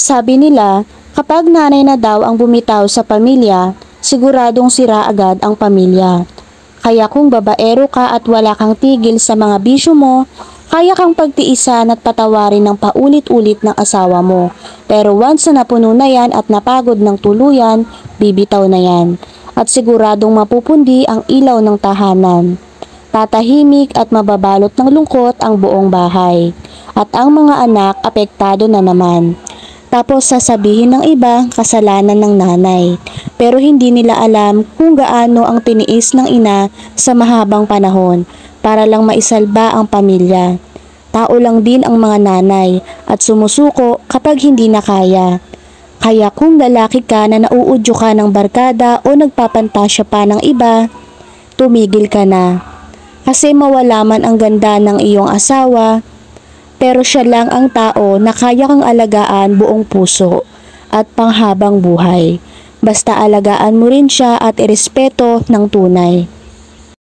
Sabi nila, kapag nanay na daw ang bumitaw sa pamilya, siguradong sira agad ang pamilya. Kaya kung babaero ka at wala kang tigil sa mga bisyo mo, kaya kang pagtiisan at patawarin ng paulit-ulit ng asawa mo. Pero once na napuno na yan at napagod ng tuluyan, bibitaw na yan. At siguradong mapupundi ang ilaw ng tahanan. Tatahimik at mababalot ng lungkot ang buong bahay. At ang mga anak apektado na naman. Tapos sasabihin ng iba kasalanan ng nanay. Pero hindi nila alam kung gaano ang tiniis ng ina sa mahabang panahon para lang maisalba ang pamilya. Tao lang din ang mga nanay at sumusuko kapag hindi na kaya. Kaya kung lalaki ka na nauudyo ka ng barkada o nagpapantasya pa ng iba, tumigil ka na. Kasi mawala man ang ganda ng iyong asawa, pero siya lang ang tao na kaya kang alagaan buong puso at panghabang buhay. Basta alagaan mo rin siya at irespeto ng tunay.